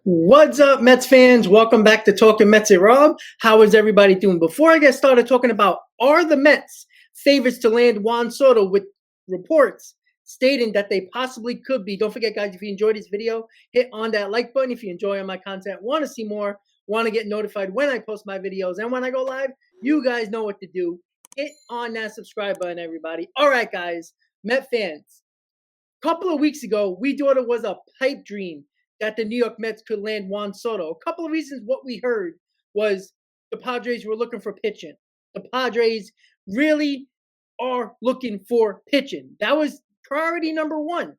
What's up, Mets fans? Welcome back to Talking Mets and Rob. How is everybody doing? Before I get started talking about are the Mets favorites to land Juan Soto with reports stating that they possibly could be. Don't forget, guys, if you enjoyed this video, hit on that like button. If you enjoy my content, want to see more, want to get notified when I post my videos and when I go live, you guys know what to do. Hit on that subscribe button, everybody. All right, guys, Met fans. A couple of weeks ago, we thought it was a pipe dream that the New York Mets could land Juan Soto. A couple of reasons what we heard was the Padres were looking for pitching. The Padres really are looking for pitching. That was priority number one.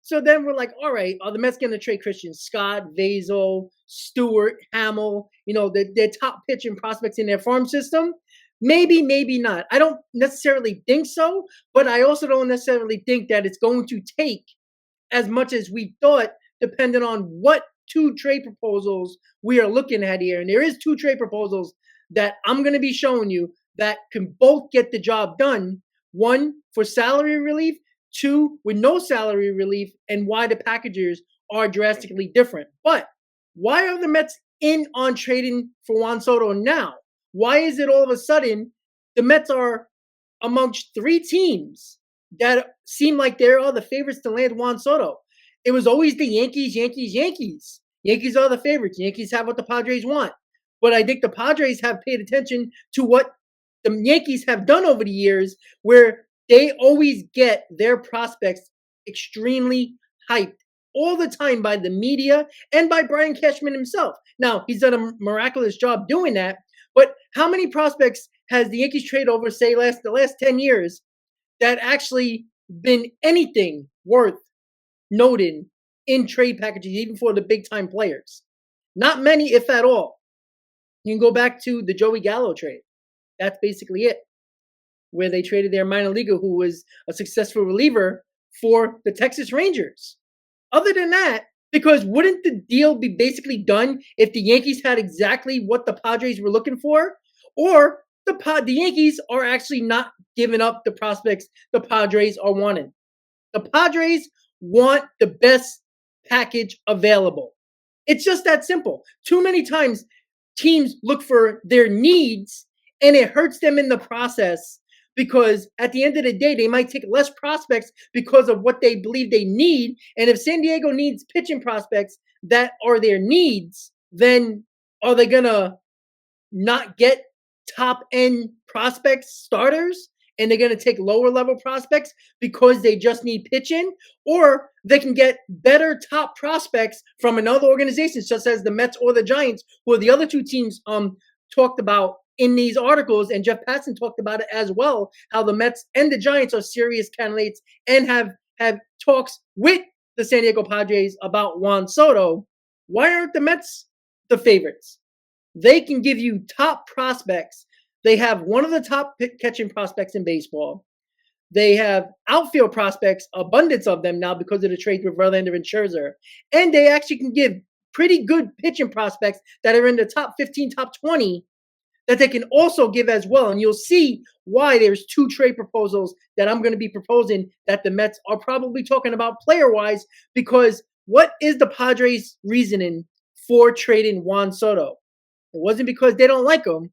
So then we're like, all right, are the Mets going to trade Christian Scott, Vazel, Stewart, Hamill, their top pitching prospects in their farm system? Maybe, maybe not. I don't necessarily think so, but I also don't necessarily think that it's going to take as much as we thought, depending on what two trade proposals we are looking at here. And there is two trade proposals that I'm going to be showing you that can both get the job done. One for salary relief, two with no salary relief, and why the packages are drastically different. But why are the Mets in on trading for Juan Soto now? Why is it all of a sudden the Mets are amongst three teams that seem like they are the favorites to land Juan Soto? It was always the Yankees. Yankees are the favorites. Yankees have what the Padres want. But I think the Padres have paid attention to what the Yankees have done over the years, where they always get their prospects extremely hyped all the time by the media and by Brian Cashman himself. Now, he's done a miraculous job doing that, but how many prospects has the Yankees traded over, say, the last 10 years that actually been anything worth noting in trade packages, even for the big-time players? Not many, if at all. You can go back to the Joey Gallo trade. That's basically it, where they traded their minor leaguer who was a successful reliever for the Texas Rangers. Other than that, because wouldn't the deal be basically done if the Yankees had exactly what the Padres were looking for? Or the Yankees are actually not giving up the prospects the Padres are wanting. The Padres want the best package available. It's just that simple. Too many times teams look for their needs and it hurts them in the process, because at the end of the day, they might take less prospects because of what they believe they need. And if San Diego needs pitching prospects that are their needs, then are they going to not get top-end prospects, starters, and they're going to take lower-level prospects because they just need pitching? Or they can get better top prospects from another organization, such as the Mets or the Giants, who are the other two teams talked about in these articles, and Jeff Passan talked about it as well, how the Mets and the Giants are serious candidates and have talks with the San Diego Padres about Juan Soto. Why aren't the Mets the favorites? They can give you top prospects. They have one of the top catching prospects in baseball. They have outfield prospects, abundance of them now because of the trade with Verlander and Scherzer. And they actually can give pretty good pitching prospects that are in the top 15, top 20, that they can also give as well. And you'll see why there's two trade proposals that I'm going to be proposing that the Mets are probably talking about player-wise, because what is the Padres' reasoning for trading Juan Soto? It wasn't because they don't like him.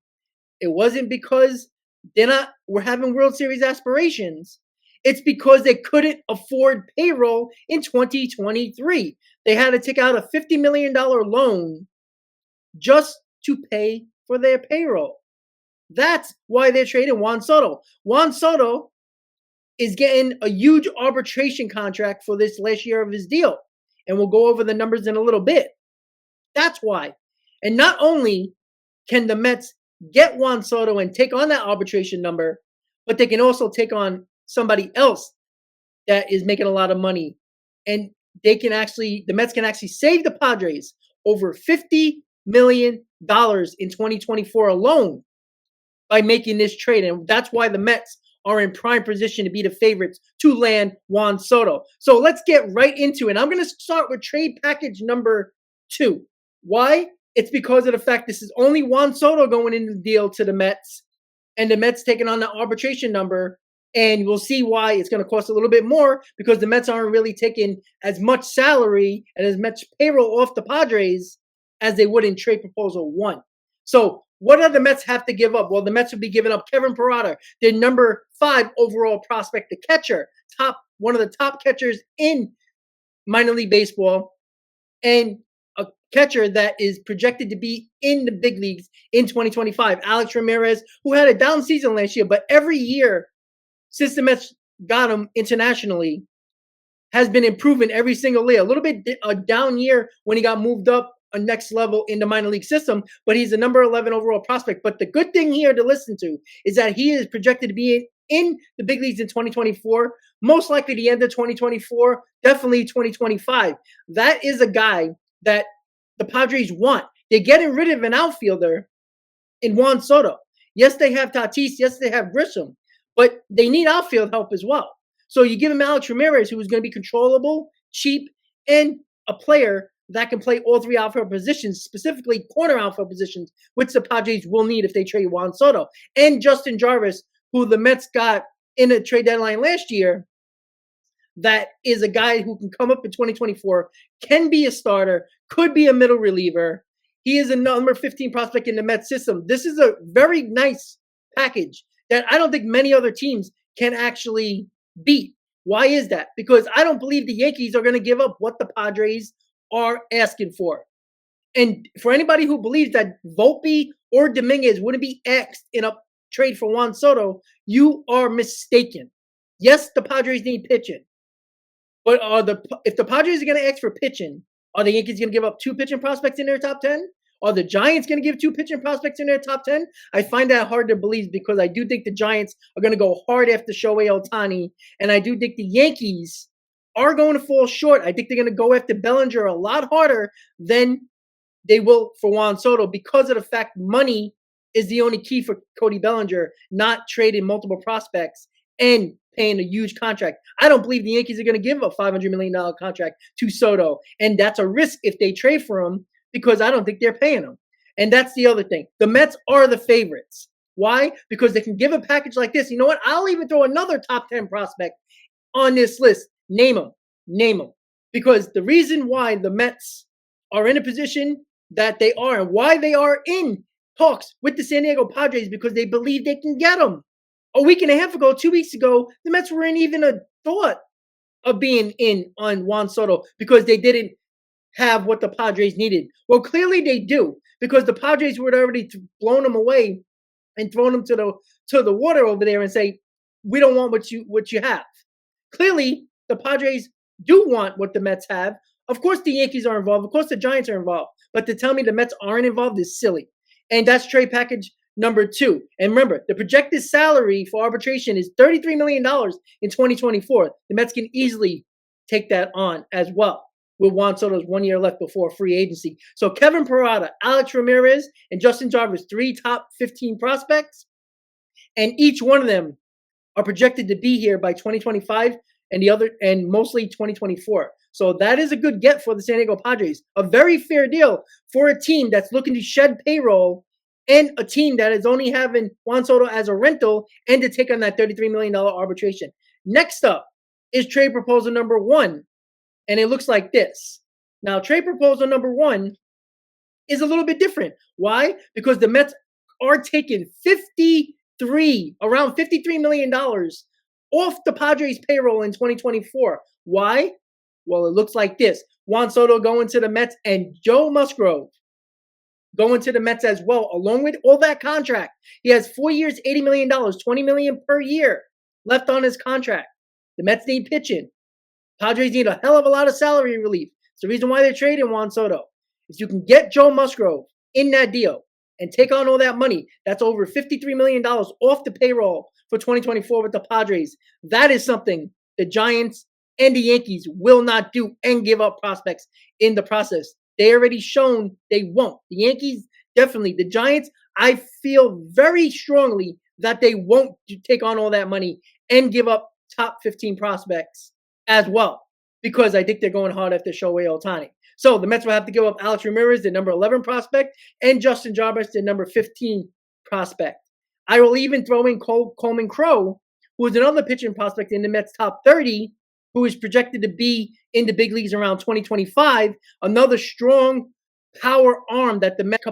It wasn't because we're having World Series aspirations. It's because they couldn't afford payroll in 2023. They had to take out a $50 million loan just to pay for their payroll. That's why they're trading Juan Soto. Juan Soto is getting a huge arbitration contract for this last year of his deal. And we'll go over the numbers in a little bit. That's why. And not only can the Mets get Juan Soto and take on that arbitration number, but they can also take on somebody else that is making a lot of money. And the Mets can actually save the Padres over $50 million in 2024 alone by making this trade. And that's why the Mets are in prime position to be the favorites to land Juan Soto. So let's get right into it. I'm going to start with trade package number 2. Why? It's because of the fact this is only Juan Soto going into the deal to the Mets, and the Mets taking on the arbitration number And we'll see why it's going to cost a little bit more because the Mets aren't really taking as much salary and as much payroll off the Padres as they would in trade proposal 1. So what do the Mets have to give up? Well, the Mets would be giving up Kevin Parada, their number 5 overall prospect, the catcher, one of the top catchers in minor league baseball, and a catcher that is projected to be in the big leagues in 2025, Alex Ramirez, who had a down season last year, but every year since the Mets got him internationally has been improving every single year. A little bit a down year when he got moved up a next level in the minor league system, but he's the number 11 overall prospect. But the good thing here to listen to is that he is projected to be in the big leagues in 2024, most likely the end of 2024, definitely 2025. That is a guy that the Padres want. They're getting rid of an outfielder in Juan Soto. Yes, they have Tatis. Yes, they have Grisham. But they need outfield help as well. So you give him Alex Ramirez, who is going to be controllable, cheap, and a player that can play all 3 outfield positions, specifically corner outfield positions, which the Padres will need if they trade Juan Soto. And Justin Jarvis, who the Mets got in a trade deadline last year, that is a guy who can come up in 2024, can be a starter, could be a middle reliever. He is a number 15 prospect in the Mets system. This is a very nice package that I don't think many other teams can actually beat. Why is that? Because I don't believe the Yankees are going to give up what the Padres are asking for. And for anybody who believes that Volpe or Dominguez wouldn't be asked in a trade for Juan Soto, you are mistaken. Yes, the Padres need pitching. But if the Padres are going to ask for pitching, are the Yankees going to give up 2 pitching prospects in their top 10? Are the Giants going to give 2 pitching prospects in their top 10? I find that hard to believe because I do think the Giants are going to go hard after Shohei Ohtani. And I do think the Yankees are going to fall short. I think they're going to go after Bellinger a lot harder than they will for Juan Soto because of the fact money is the only key for Cody Bellinger, not trading multiple prospects and paying a huge contract. I don't believe the Yankees are going to give a $500 million contract to Soto. And that's a risk if they trade for him because I don't think they're paying him. And that's the other thing. The Mets are the favorites. Why? Because they can give a package like this. You know what? I'll even throw another top 10 prospect on this list. Name them. Name them. Because the reason why the Mets are in a position that they are and why they are in talks with the San Diego Padres because they believe they can get them. A week and a half ago, 2 weeks ago, the Mets weren't even a thought of being in on Juan Soto because they didn't have what the Padres needed. Well, clearly they do because the Padres would already blown them away and thrown them to the water over there and say, we don't want what you have. Clearly, the Padres do want what the Mets have. Of course, the Yankees are involved. Of course, the Giants are involved. But to tell me the Mets aren't involved is silly. And that's trade package number 2. And remember, the projected salary for arbitration is $33 million in 2024. The Mets can easily take that on as well with Juan Soto's 1 year left before free agency. So Kevin Parada, Alex Ramirez, and Justin Jarvis, 3 top 15 prospects. And each one of them are projected to be here by 2025 and mostly 2024. So that is a good get for the San Diego Padres. A very fair deal for a team that's looking to shed payroll and a team that is only having Juan Soto as a rental and to take on that $33 million arbitration. Next up is trade proposal number 1. And it looks like this. Now, trade proposal number 1 is a little bit different. Why? Because the Mets are taking around $53 million off the Padres payroll in 2024. Why? Well, it looks like this. Juan Soto going to the Mets and Joe Musgrove going to the Mets as well, along with all that contract. He has 4 years, $80 million, $20 million per year left on his contract. The Mets need pitching. Padres need a hell of a lot of salary relief. It's the reason why they're trading Juan Soto. If you can get Joe Musgrove in that deal and take on all that money, that's over $53 million off the payroll for 2024 with the Padres. That is something the Giants and the Yankees will not do and give up prospects in the process. They already shown they won't. The Yankees, definitely. The Giants, I feel very strongly that they won't take on all that money and give up top 15 prospects as well, because I think they're going hard after Shohei Ohtani. So the Mets will have to give up Alex Ramirez, the number 11 prospect, and Justin Jarvis, the number 15 prospect. I will even throw in Coleman Crow, who is another pitching prospect in the Mets top 30, who is projected to be in the big leagues around 2025. Another strong power arm that the Mets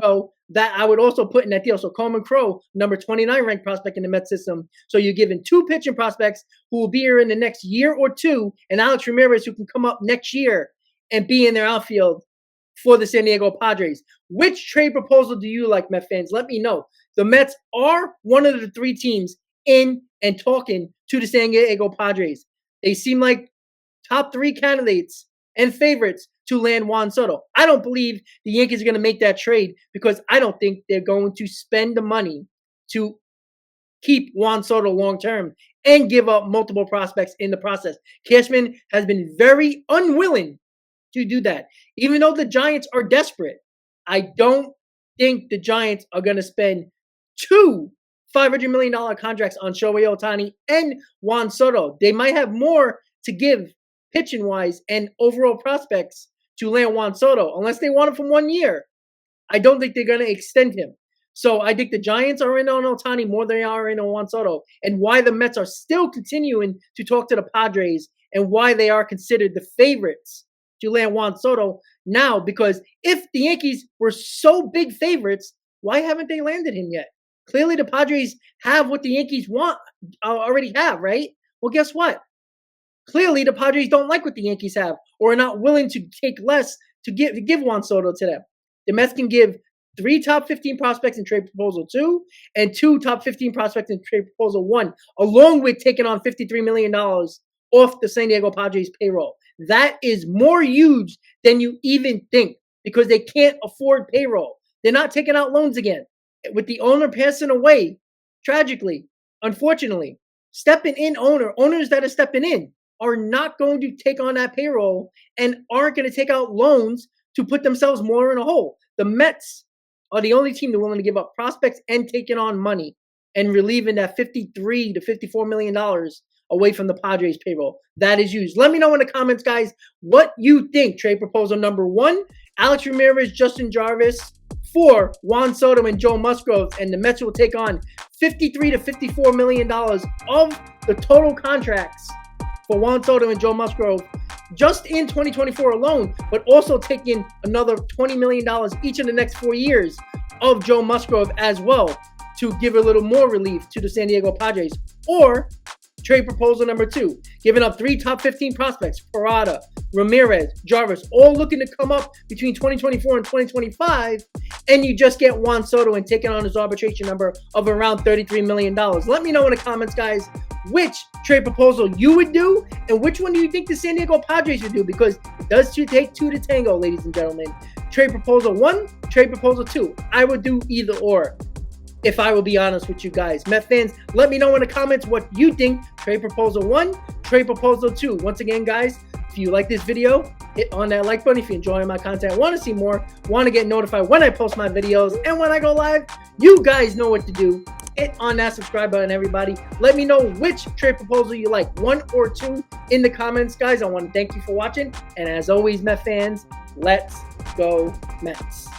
that I would also put in that deal. So Coleman Crow, number 29 ranked prospect in the Mets system. So you're giving two pitching prospects who will be here in the next year or two, and Alex Ramirez, who can come up next year and be in their outfield for the San Diego Padres. Which trade proposal do you like, Met fans? Let me know. The Mets are one of the three teams in and talking to the San Diego Padres. They seem like top three candidates and favorites to land Juan Soto. I don't believe the Yankees are going to make that trade because I don't think they're going to spend the money to keep Juan Soto long-term and give up multiple prospects in the process. Cashman has been very unwilling to do that. Even though the Giants are desperate, I don't think the Giants are going to spend two $500 million contracts on Shohei Ohtani and Juan Soto. They might have more to give pitching-wise and overall prospects to land Juan Soto, unless they want him from 1 year. I don't think they're going to extend him. So I think the Giants are in on Ohtani more than they are in on Juan Soto, and why the Mets are still continuing to talk to the Padres and why they are considered the favorites to land Juan Soto now, because if the Yankees were so big favorites, why haven't they landed him yet? Clearly the Padres have what the Yankees want, already have, right? Well, guess what? Clearly the Padres don't like what the Yankees have or are not willing to take less to give Juan Soto to them. The Mets can give 3 top 15 prospects in trade proposal 2 and 2 top 15 prospects in trade proposal 1, along with taking on $53 million off the San Diego Padres payroll. That is more huge than you even think because they can't afford payroll. They're not taking out loans again. With the owner passing away, tragically, unfortunately, stepping in owners that are stepping in are not going to take on that payroll and aren't going to take out loans to put themselves more in a hole. The Mets are the only team that are willing to give up prospects and taking on money and relieving that $53 to $54 million away from the Padres payroll. That is used. Let me know in the comments, guys, what you think. Trade proposal number 1, Alex Ramirez, Justin Jarvis for Juan Soto and Joe Musgrove, and the Mets will take on $53 to $54 million of the total contracts for Juan Soto and Joe Musgrove just in 2024 alone, but also taking another $20 million each in the next 4 years of Joe Musgrove as well to give a little more relief to the San Diego Padres. Or trade proposal number 2, giving up 3 top 15 prospects, Parada, Ramirez, Jarvis, all looking to come up between 2024 and 2025, and you just get Juan Soto and taking on his arbitration number of around $33 million. Let me know in the comments, guys, which trade proposal you would do and which one do you think the San Diego Padres would do, because it does take 2 to tango, ladies and gentlemen. Trade proposal 1, trade proposal 2. I would do either or, if I will be honest with you guys. Met fans, let me know in the comments what you think. Trade proposal 1, trade proposal 2. Once again, guys, if you like this video, hit on that like button. If you're enjoying my content, want to see more, want to get notified when I post my videos and when I go live, you guys know what to do. Hit on that subscribe button, everybody. Let me know which trade proposal you like, 1 or 2, in the comments, guys. I want to thank you for watching. And as always, Met fans, let's go Mets.